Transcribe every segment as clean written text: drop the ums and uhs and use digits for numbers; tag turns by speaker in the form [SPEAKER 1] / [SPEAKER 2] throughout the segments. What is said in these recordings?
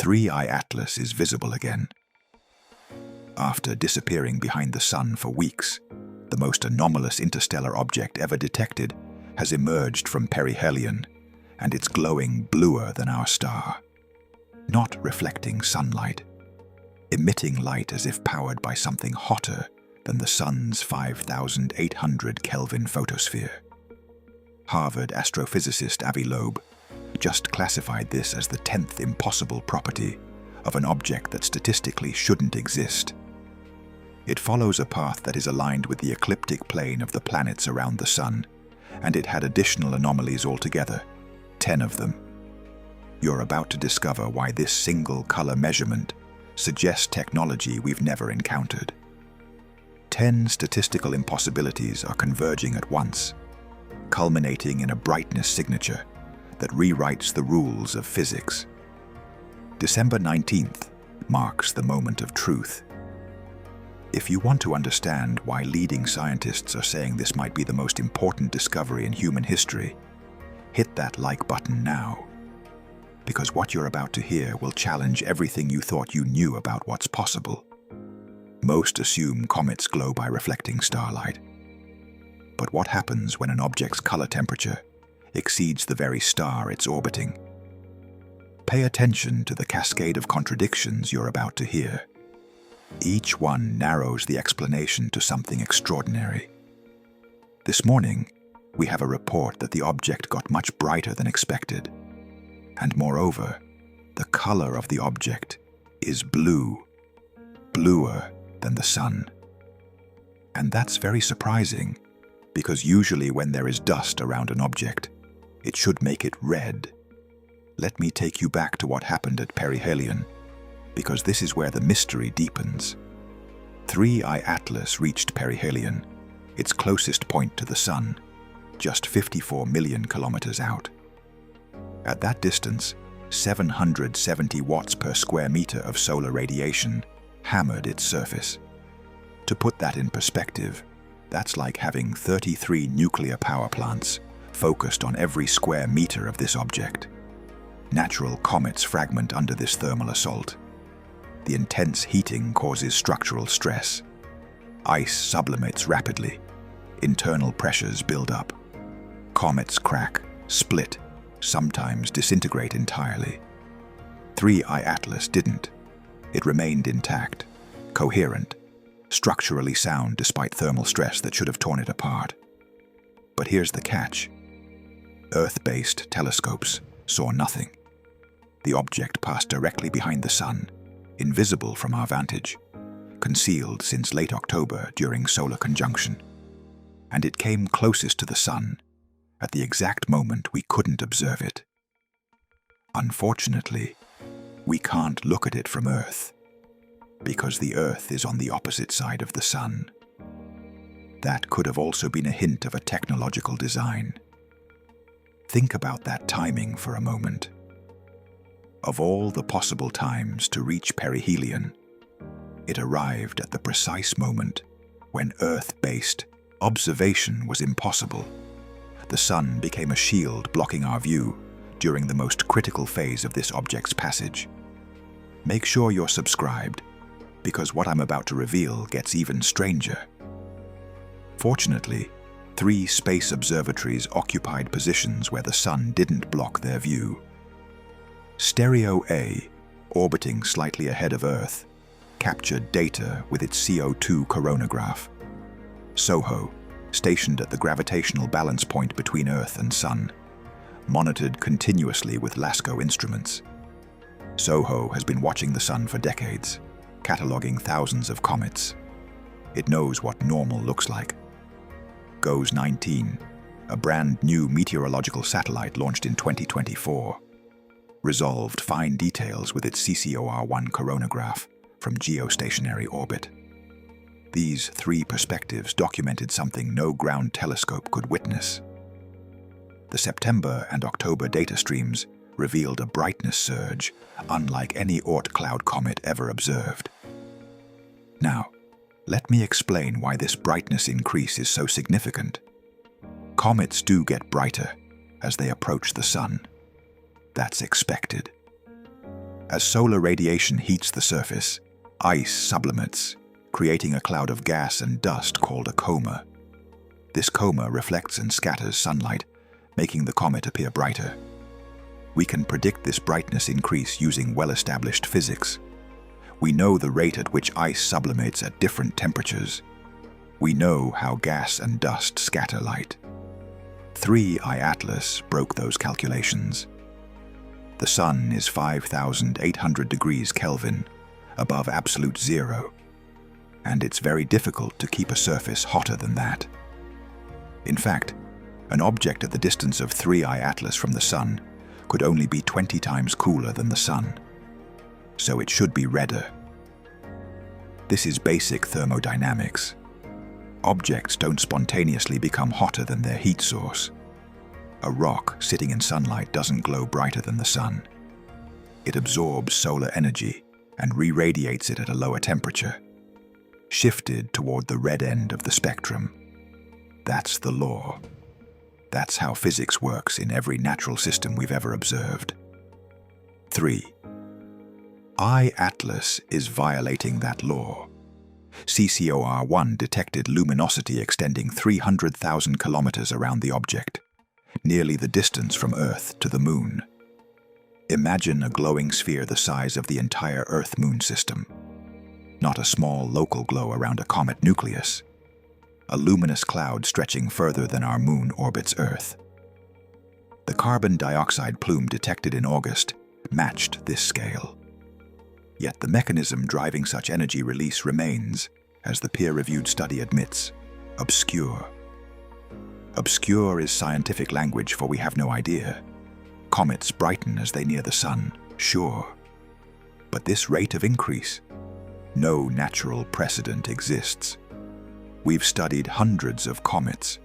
[SPEAKER 1] 3-Eye Atlas is visible again. After disappearing behind the Sun for weeks, the most anomalous interstellar object ever detected has emerged from Perihelion, and it's glowing bluer than our star. Not reflecting sunlight, emitting light as if powered by something hotter than the Sun's 5,800 Kelvin photosphere. Harvard astrophysicist Avi Loeb just classified this as the 10th impossible property of an object that statistically shouldn't exist. It follows a path that is aligned with the ecliptic plane of the planets around the Sun, and it had additional anomalies altogether, 10 of them. You're about to discover why this single color measurement suggests technology we've never encountered. 10 statistical impossibilities are converging at once, culminating in a brightness signature that rewrites the rules of physics. December 19th marks the moment of truth. If you want to understand why leading scientists are saying this might be the most important discovery in human history, hit that like button now. Because what you're about to hear will challenge everything you thought you knew about what's possible. Most assume comets glow by reflecting starlight. But what happens when an object's color temperature exceeds the very star it's orbiting? Pay attention to the cascade of contradictions you're about to hear. Each one narrows the explanation to something extraordinary. This morning, we have a report that the object got much brighter than expected. And moreover, the color of the object is blue, bluer than the Sun. And that's very surprising, because usually when there is dust around an object, it should make it red. Let me take you back to what happened at Perihelion, because this is where the mystery deepens. 3-Eye Atlas reached Perihelion, its closest point to the Sun, just 54 million kilometers out. At that distance, 770 watts per square meter of solar radiation hammered its surface. To put that in perspective, that's like having 33 nuclear power plants focused on every square meter of this object. Natural comets fragment under this thermal assault. The intense heating causes structural stress. Ice sublimates rapidly. Internal pressures build up. Comets crack, split, sometimes disintegrate entirely. 3-Eye Atlas didn't. It remained intact, coherent, structurally sound despite thermal stress that should have torn it apart. But here's the catch. Earth-based telescopes saw nothing. The object passed directly behind the Sun, invisible from our vantage, concealed since late October during solar conjunction. And it came closest to the Sun at the exact moment we couldn't observe it. Unfortunately, we can't look at it from Earth, because the Earth is on the opposite side of the Sun. That could have also been a hint of a technological design. Think about that timing for a moment. Of all the possible times to reach Perihelion, it arrived at the precise moment when Earth-based observation was impossible. The Sun became a shield blocking our view during the most critical phase of this object's passage. Make sure you're subscribed, because what I'm about to reveal gets even stranger. Fortunately, 3 space observatories occupied positions where the Sun didn't block their view. Stereo A, orbiting slightly ahead of Earth, captured data with its CO2 coronagraph. SOHO, stationed at the gravitational balance point between Earth and Sun, monitored continuously with LASCO instruments. SOHO has been watching the Sun for decades, cataloging thousands of comets. It knows what normal looks like. GOES-19, a brand new meteorological satellite launched in 2024, resolved fine details with its CCOR-1 coronagraph from geostationary orbit. These 3 perspectives documented something no ground telescope could witness. The September and October data streams revealed a brightness surge unlike any Oort cloud comet ever observed. Now, let me explain why this brightness increase is so significant. Comets do get brighter as they approach the Sun. That's expected. As solar radiation heats the surface, ice sublimates, creating a cloud of gas and dust called a coma. This coma reflects and scatters sunlight, making the comet appear brighter. We can predict this brightness increase using well-established physics. We know the rate at which ice sublimates at different temperatures. We know how gas and dust scatter light. 3I Atlas broke those calculations. The Sun is 5,800 degrees Kelvin, above absolute zero, and it's very difficult to keep a surface hotter than that. In fact, an object at the distance of 3I Atlas from the Sun could only be 20 times cooler than the Sun, so it should be redder. This is basic thermodynamics. Objects don't spontaneously become hotter than their heat source. A rock sitting in sunlight doesn't glow brighter than the Sun. It absorbs solar energy and re-radiates it at a lower temperature, shifted toward the red end of the spectrum. That's the law. That's how physics works in every natural system we've ever observed. 3. I Atlas is violating that law. CCOR-1 detected luminosity extending 300,000 kilometers around the object, nearly the distance from Earth to the Moon. Imagine a glowing sphere the size of the entire Earth-Moon system. Not a small local glow around a comet nucleus. A luminous cloud stretching further than our Moon orbits Earth. The carbon dioxide plume detected in August matched this scale. Yet the mechanism driving such energy release remains, as the peer-reviewed study admits, obscure. Obscure is scientific language for we have no idea. Comets brighten as they near the Sun, sure. But this rate of increase, no natural precedent exists. We've studied hundreds of comets.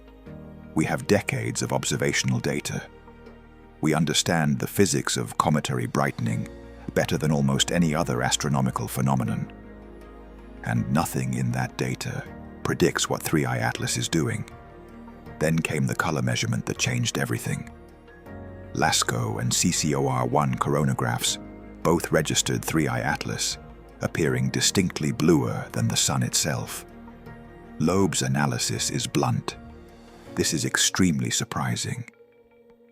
[SPEAKER 1] We have decades of observational data. We understand the physics of cometary brightening better than almost any other astronomical phenomenon. And nothing in that data predicts what 3I Atlas is doing. Then came the color measurement that changed everything. LASCO and CCOR-1 coronagraphs both registered 3I Atlas, appearing distinctly bluer than the Sun itself. Loeb's analysis is blunt. This is extremely surprising.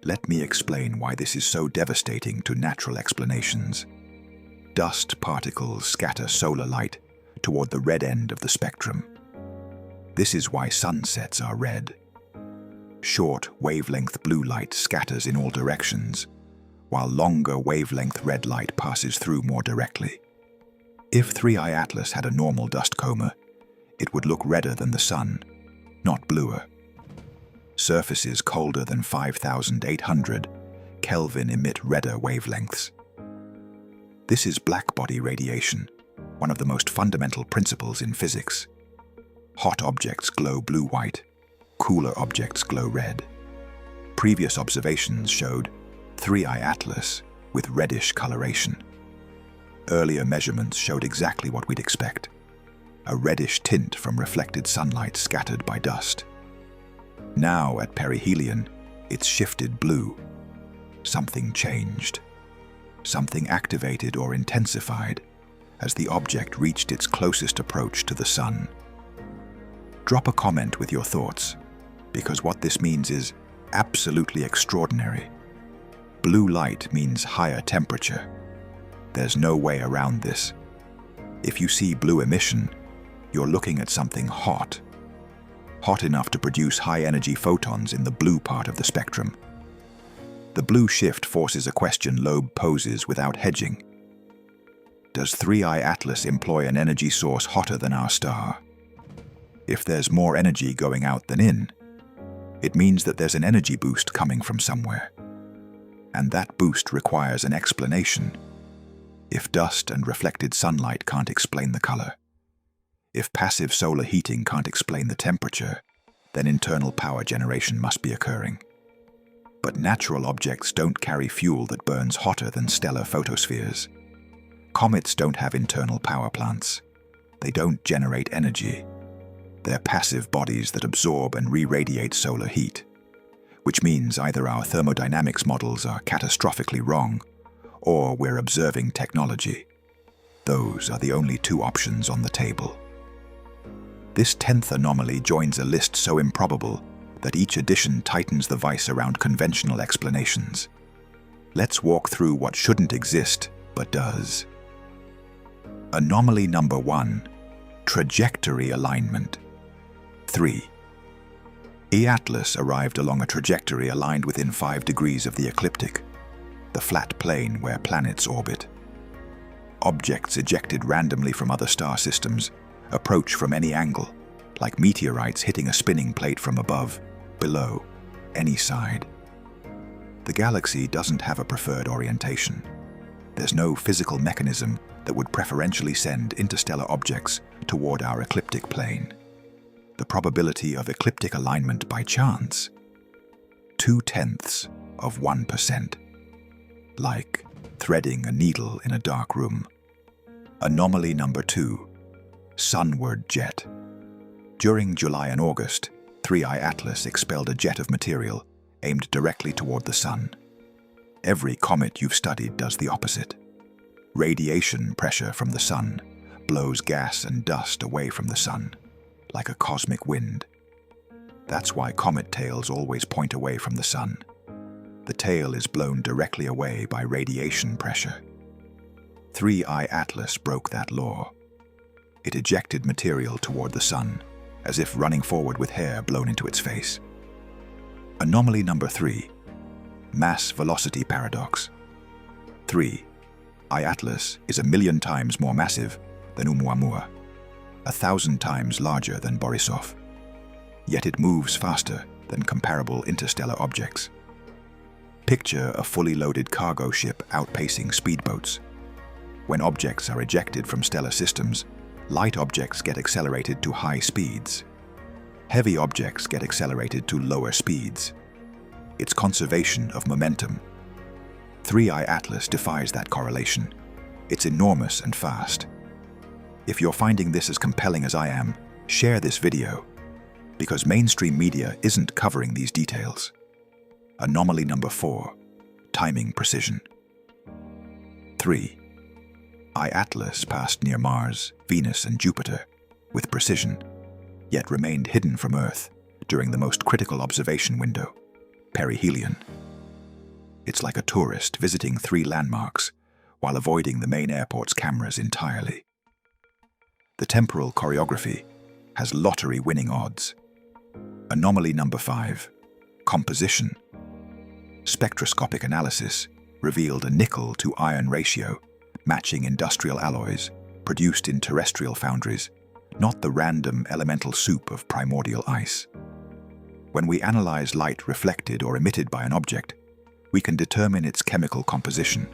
[SPEAKER 1] Let me explain why this is so devastating to natural explanations. Dust particles scatter solar light toward the red end of the spectrum. This is why sunsets are red. Short wavelength blue light scatters in all directions, while longer wavelength red light passes through more directly. If 3I Atlas had a normal dust coma, it would look redder than the Sun, not bluer. Surfaces colder than 5,800 Kelvin emit redder wavelengths. This is blackbody radiation, one of the most fundamental principles in physics. Hot objects glow blue-white, cooler objects glow red. Previous observations showed 3I Atlas with reddish coloration. Earlier measurements showed exactly what we'd expect, a reddish tint from reflected sunlight scattered by dust. Now at Perihelion, it's shifted blue. Something changed. Something activated or intensified as the object reached its closest approach to the Sun. Drop a comment with your thoughts, because what this means is absolutely extraordinary. Blue light means higher temperature. There's no way around this. If you see blue emission, you're looking at something hot. Hot enough to produce high-energy photons in the blue part of the spectrum. The blue shift forces a question Loeb poses without hedging. Does 3I Atlas employ an energy source hotter than our star? If there's more energy going out than in, it means that there's an energy boost coming from somewhere. And that boost requires an explanation. If dust and reflected sunlight can't explain the color, if passive solar heating can't explain the temperature, then internal power generation must be occurring. But natural objects don't carry fuel that burns hotter than stellar photospheres. Comets don't have internal power plants. They don't generate energy. They're passive bodies that absorb and re-radiate solar heat, which means either our thermodynamics models are catastrophically wrong, or we're observing technology. Those are the only two options on the table. This 10th anomaly joins a list so improbable that each edition tightens the vice around conventional explanations. Let's walk through what shouldn't exist, but does. Anomaly number 1, trajectory alignment. 3. E Atlas arrived along a trajectory aligned within 5 degrees of the ecliptic, the flat plane where planets orbit. Objects ejected randomly from other star systems approach from any angle, like meteorites hitting a spinning plate from above, below, any side. The galaxy doesn't have a preferred orientation. There's no physical mechanism that would preferentially send interstellar objects toward our ecliptic plane. The probability of ecliptic alignment by chance? 0.2%. Like threading a needle in a dark room. Anomaly number 2, sunward jet. During July and August, 3I Atlas expelled a jet of material aimed directly toward the sun. Every comet you've studied does the opposite. Radiation pressure from the sun blows gas and dust away from the sun, like a cosmic wind. That's why comet tails always point away from the sun. The tail is blown directly away by radiation pressure. 3I Atlas broke that law. It ejected material toward the sun, as if running forward with hair blown into its face. Anomaly number 3, mass velocity paradox. 3I Atlas is 1,000,000 times more massive than Oumuamua, 1,000 times larger than Borisov. Yet it moves faster than comparable interstellar objects. Picture a fully loaded cargo ship outpacing speedboats. When objects are ejected from stellar systems, light objects get accelerated to high speeds. Heavy objects get accelerated to lower speeds. It's conservation of momentum. 3I Atlas defies that correlation. It's enormous and fast. If you're finding this as compelling as I am, share this video, because mainstream media isn't covering these details. Anomaly number 4, timing precision. 3I Atlas passed near Mars, Venus, and Jupiter with precision, yet remained hidden from Earth during the most critical observation window, Perihelion. It's like a tourist visiting 3 landmarks while avoiding the main airport's cameras entirely. The temporal choreography has lottery-winning odds. Anomaly number 5, composition. Spectroscopic analysis revealed a nickel-to-iron ratio matching industrial alloys produced in terrestrial foundries, not the random elemental soup of primordial ice. When we analyze light reflected or emitted by an object, we can determine its chemical composition.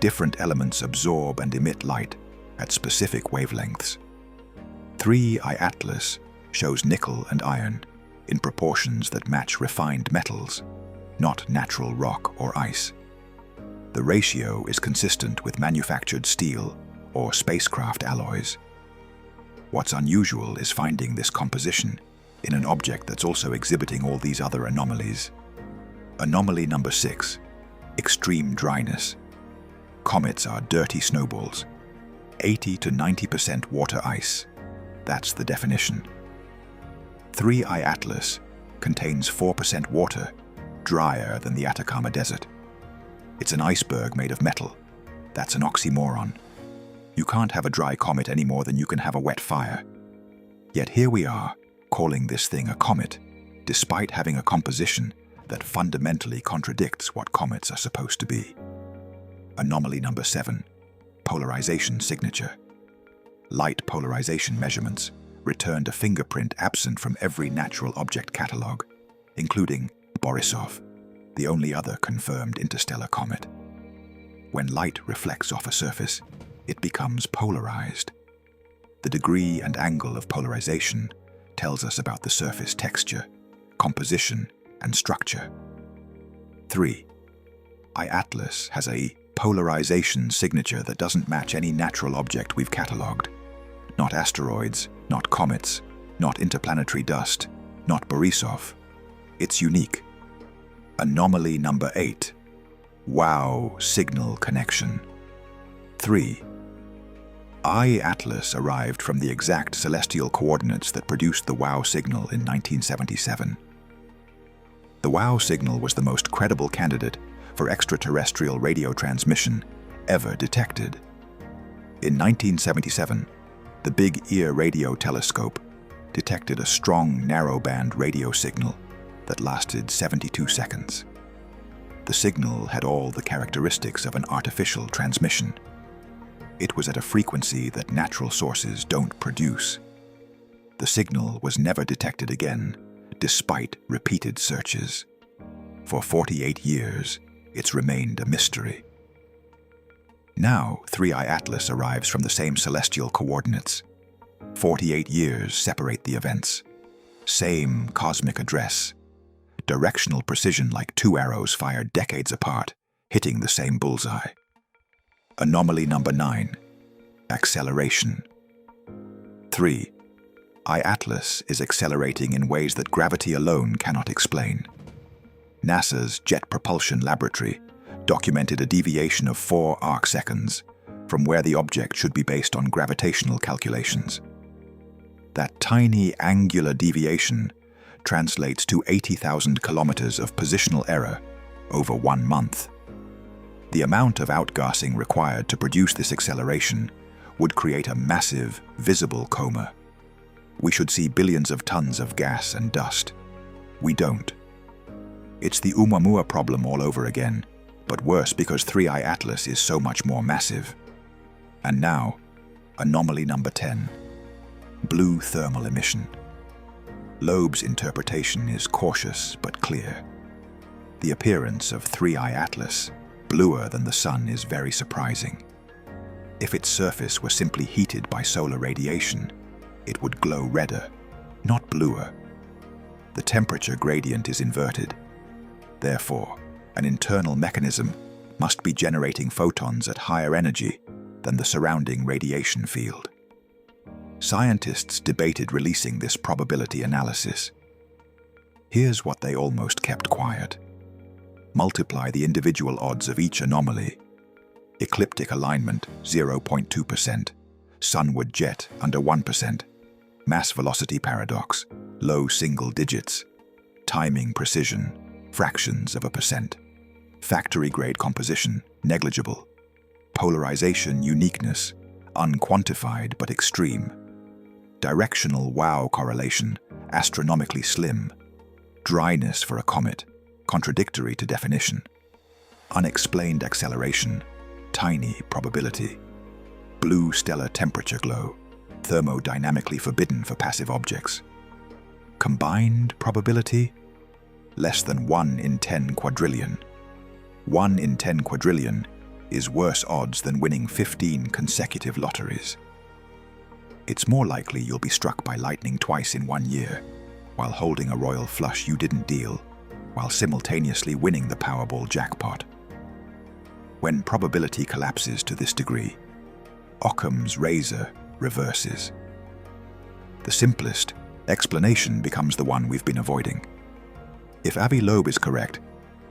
[SPEAKER 1] Different elements absorb and emit light at specific wavelengths. 3I Atlas shows nickel and iron in proportions that match refined metals, not natural rock or ice. The ratio is consistent with manufactured steel or spacecraft alloys. What's unusual is finding this composition in an object that's also exhibiting all these other anomalies. Anomaly number 6, extreme dryness. Comets are dirty snowballs. 80 to 90% water ice. That's the definition. 3I Atlas contains 4% water, drier than the Atacama Desert. It's an iceberg made of metal. That's an oxymoron. You can't have a dry comet any more than you can have a wet fire. Yet here we are, calling this thing a comet, despite having a composition that fundamentally contradicts what comets are supposed to be. Anomaly number 7, polarization signature. Light polarization measurements returned a fingerprint absent from every natural object catalog, including Borisov, the only other confirmed interstellar comet. When light reflects off a surface, it becomes polarized. The degree and angle of polarization tells us about the surface texture, composition, and structure. 3I Atlas has a polarization signature that doesn't match any natural object we've catalogued. Not asteroids, not comets, not interplanetary dust, not Borisov. It's unique. Anomaly number 8, WOW signal connection. 3. I-Atlas arrived from the exact celestial coordinates that produced the WOW signal in 1977. The WOW signal was the most credible candidate for extraterrestrial radio transmission ever detected. In 1977, the Big Ear Radio Telescope detected a strong narrowband radio signal that lasted 72 seconds. The signal had all the characteristics of an artificial transmission. It was at a frequency that natural sources don't produce. The signal was never detected again, despite repeated searches. For 48 years, it's remained a mystery. Now, 3I Atlas arrives from the same celestial coordinates. 48 years separate the events. Same cosmic address. Directional precision like two arrows fired decades apart, hitting the same bullseye. Anomaly number 9. Acceleration. 3. I-Atlas is accelerating in ways that gravity alone cannot explain. NASA's Jet Propulsion Laboratory documented a deviation of 4 arcseconds from where the object should be based on gravitational calculations. That tiny angular deviation translates to 80,000 kilometers of positional error over 1 month. The amount of outgassing required to produce this acceleration would create a massive, visible coma. We should see billions of tons of gas and dust. We don't. It's the Oumuamua problem all over again, but worse because 3I Atlas is so much more massive. And now, anomaly number 10. Blue thermal emission. Loeb's interpretation is cautious but clear. The appearance of 3I Atlas, bluer than the Sun, is very surprising. If its surface were simply heated by solar radiation, it would glow redder, not bluer. The temperature gradient is inverted. Therefore, an internal mechanism must be generating photons at higher energy than the surrounding radiation field. Scientists debated releasing this probability analysis. Here's what they almost kept quiet. Multiply the individual odds of each anomaly. Ecliptic alignment, 0.2%. Sunward jet, under 1%. Mass velocity paradox, low single digits. Timing precision, fractions of a percent. Factory grade composition, negligible. Polarization uniqueness, unquantified but extreme. Directional WOW correlation, astronomically slim. Dryness for a comet, contradictory to definition. Unexplained acceleration, tiny probability. Blue stellar temperature glow, thermodynamically forbidden for passive objects. Combined probability, less than 1 in 10 quadrillion. 1 in 10 quadrillion is worse odds than winning 15 consecutive lotteries. It's more likely you'll be struck by lightning twice in 1 year, while holding a royal flush you didn't deal, while simultaneously winning the Powerball jackpot. When probability collapses to this degree, Occam's razor reverses. The simplest explanation becomes the one we've been avoiding. If Avi Loeb is correct,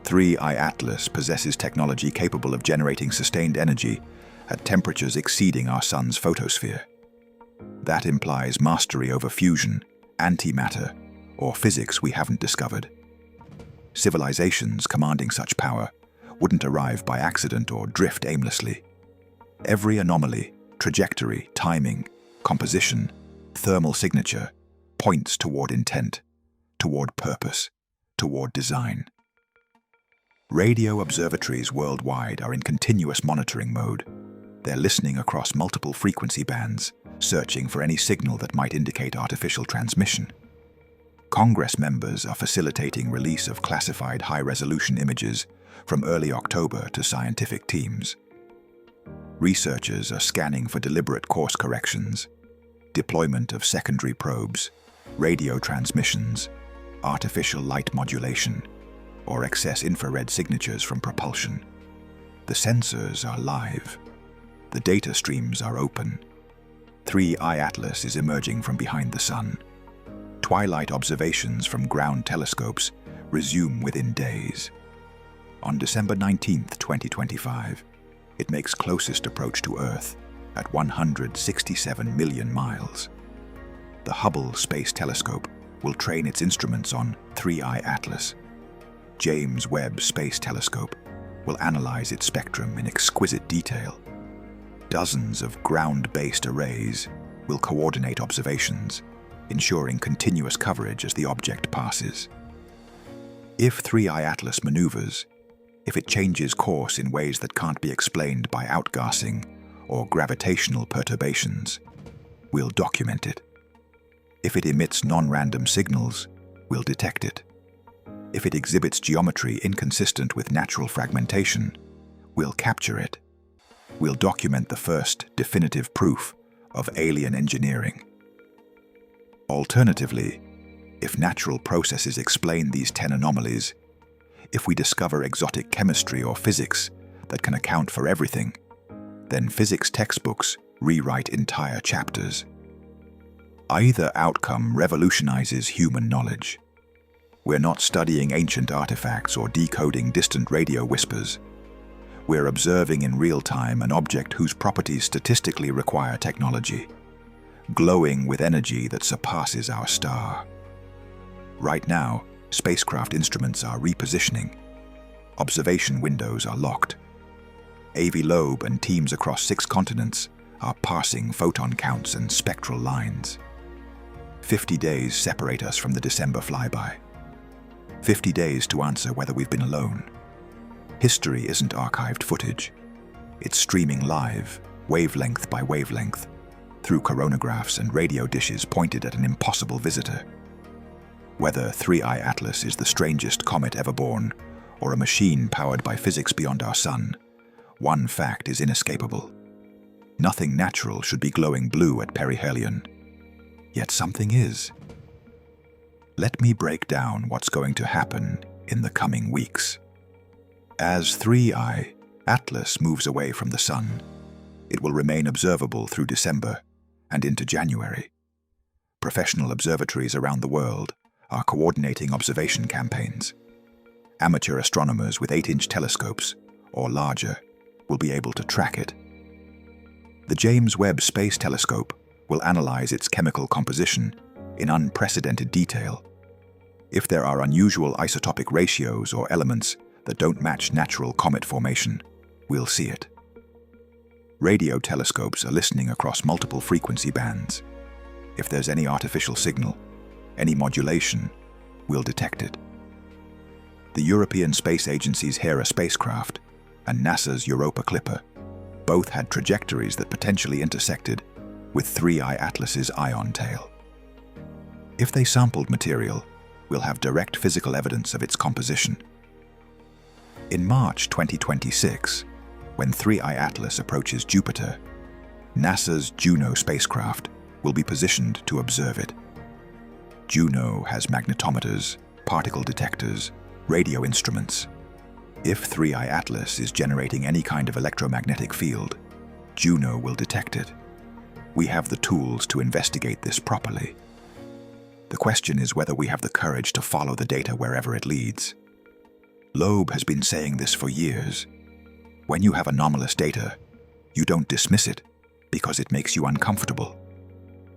[SPEAKER 1] 3I Atlas possesses technology capable of generating sustained energy at temperatures exceeding our sun's photosphere. That implies mastery over fusion, antimatter, or physics we haven't discovered. Civilizations commanding such power wouldn't arrive by accident or drift aimlessly. Every anomaly, trajectory, timing, composition, thermal signature points toward intent, toward purpose, toward design. Radio observatories worldwide are in continuous monitoring mode. They're listening across multiple frequency bands, searching for any signal that might indicate artificial transmission. Congress members are facilitating release of classified high-resolution images from early October to scientific teams. Researchers are scanning for deliberate course corrections, deployment of secondary probes, radio transmissions, artificial light modulation, or excess infrared signatures from propulsion. The sensors are live. The data streams are open. 3I Atlas is emerging from behind the sun. Twilight observations from ground telescopes resume within days. On December 19, 2025, it makes closest approach to Earth at 167 million miles. The Hubble Space Telescope will train its instruments on 3I Atlas. James Webb Space Telescope will analyze its spectrum in exquisite detail. Dozens of ground-based arrays will coordinate observations, ensuring continuous coverage as the object passes. If 3I Atlas maneuvers, if it changes course in ways that can't be explained by outgassing or gravitational perturbations, we'll document it. If it emits non-random signals, we'll detect it. If it exhibits geometry inconsistent with natural fragmentation, we'll capture it. We'll document the first definitive proof of alien engineering. Alternatively, if natural processes explain these 10 anomalies, if we discover exotic chemistry or physics that can account for everything, then physics textbooks rewrite entire chapters. Either outcome revolutionizes human knowledge. We're not studying ancient artifacts or decoding distant radio whispers. We're observing in real time an object whose properties statistically require technology, glowing with energy that surpasses our star. Right now, spacecraft instruments are repositioning. Observation windows are locked. Avi Loeb and teams across 6 continents are parsing photon counts and spectral lines. 50 days separate us from the December flyby. 50 days to answer whether we've been alone. History isn't archived footage. It's streaming live, wavelength by wavelength, through coronagraphs and radio dishes pointed at an impossible visitor. Whether 3I Atlas is the strangest comet ever born, or a machine powered by physics beyond our sun, one fact is inescapable. Nothing natural should be glowing blue at Perihelion. Yet something is. Let me break down what's going to happen in the coming weeks. As 3I Atlas moves away from the sun, it will remain observable through December and into January. Professional observatories around the world are coordinating observation campaigns. Amateur astronomers with 8-inch telescopes, or larger, will be able to track it. The James Webb Space Telescope will analyze its chemical composition in unprecedented detail. If there are unusual isotopic ratios or elements that don't match natural comet formation, we'll see it. Radio telescopes are listening across multiple frequency bands. If there's any artificial signal, any modulation, we'll detect it. The European Space Agency's Hera spacecraft and NASA's Europa Clipper both had trajectories that potentially intersected with 3I Atlas's ion tail. If they sampled material, we'll have direct physical evidence of its composition. In March 2026, when 3I Atlas approaches Jupiter, NASA's Juno spacecraft will be positioned to observe it. Juno has magnetometers, particle detectors, radio instruments. If 3I Atlas is generating any kind of electromagnetic field, Juno will detect it. We have the tools to investigate this properly. The question is whether we have the courage to follow the data wherever it leads. Loeb has been saying this for years. When you have anomalous data, you don't dismiss it because it makes you uncomfortable.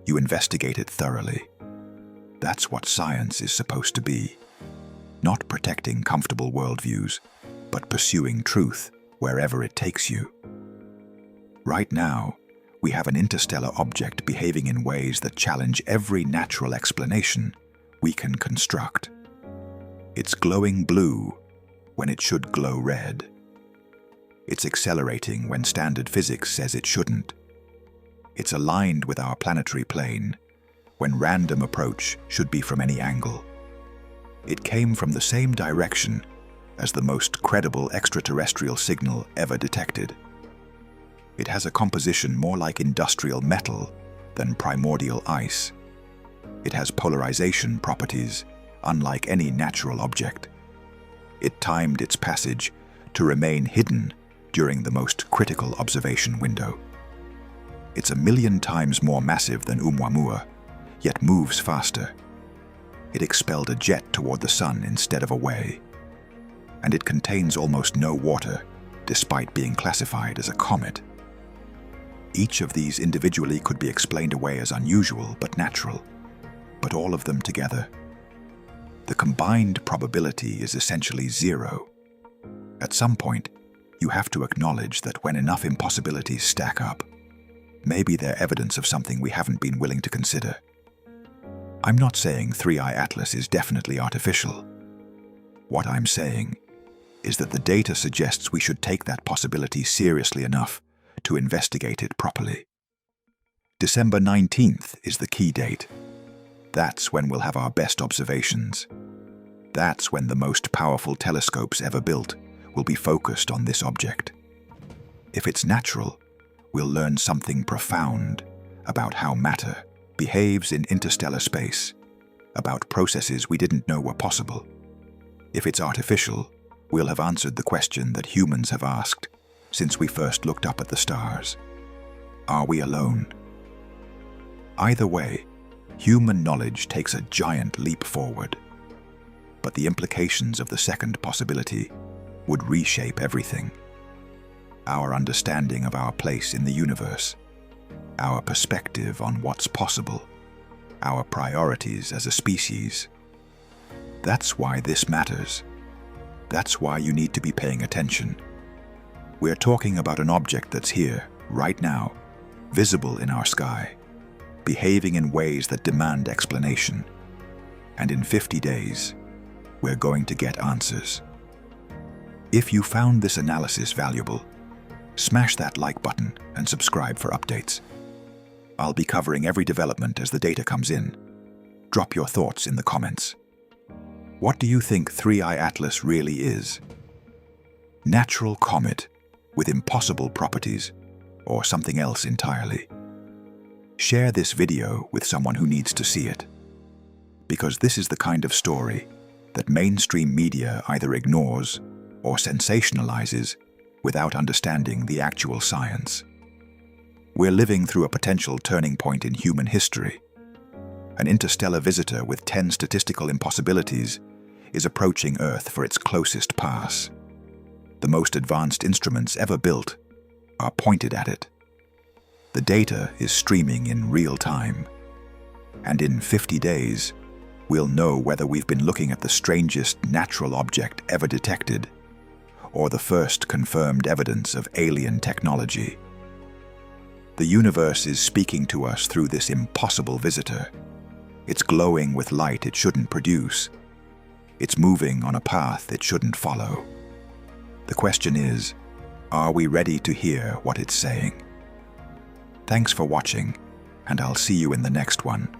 [SPEAKER 1] You investigate it thoroughly. That's what science is supposed to be. Not protecting comfortable worldviews, but pursuing truth wherever it takes you. Right now, we have an interstellar object behaving in ways that challenge every natural explanation we can construct. It's glowing blue when it should glow red. It's accelerating when standard physics says it shouldn't. It's aligned with our planetary plane when random approach should be from any angle. It came from the same direction as the most credible extraterrestrial signal ever detected. It has a composition more like industrial metal than primordial ice. It has polarization properties unlike any natural object. It timed its passage to remain hidden during the most critical observation window. It's 1,000,000 times more massive than Oumuamua, yet moves faster. It expelled a jet toward the sun instead of away. and it contains almost no water, despite being classified as a comet. Each of these individually could be explained away as unusual but natural, but all of them together, the combined probability is essentially zero. At some point, you have to acknowledge that when enough impossibilities stack up, maybe they're evidence of something we haven't been willing to consider. I'm not saying 3i Atlas is definitely artificial. What I'm saying is that the data suggests we should take that possibility seriously enough to investigate it properly. December 19th is the key date. That's when we'll have our best observations. That's when the most powerful telescopes ever built will be focused on this object. If it's natural, we'll learn something profound about how matter behaves in interstellar space, about processes we didn't know were possible. If it's artificial, we'll have answered the question that humans have asked since we first looked up at the stars. Are we alone? Either way, human knowledge takes a giant leap forward. But the implications of the second possibility would reshape everything. Our understanding of our place in the universe, our perspective on what's possible, our priorities as a species. That's why this matters. That's why you need to be paying attention. We're talking about an object that's here, right now, visible in our sky, behaving in ways that demand explanation. And in 50 days, we're going to get answers. If you found this analysis valuable, smash that like button and subscribe for updates. I'll be covering every development as the data comes in. Drop your thoughts in the comments. What do you think 3i Atlas really is? Natural comet with impossible properties, or something else entirely? Share this video with someone who needs to see it, because this is the kind of story that mainstream media either ignores or sensationalizes without understanding the actual science. We're living through a potential turning point in human history. An interstellar visitor with 10 statistical impossibilities is approaching Earth for its closest pass. The most advanced instruments ever built are pointed at it. The data is streaming in real time, and in 50 days, we'll know whether we've been looking at the strangest natural object ever detected, or the first confirmed evidence of alien technology. The universe is speaking to us through this impossible visitor. It's glowing with light it shouldn't produce. It's moving on a path it shouldn't follow. The question is, are we ready to hear what it's saying? Thanks for watching, and I'll see you in the next one.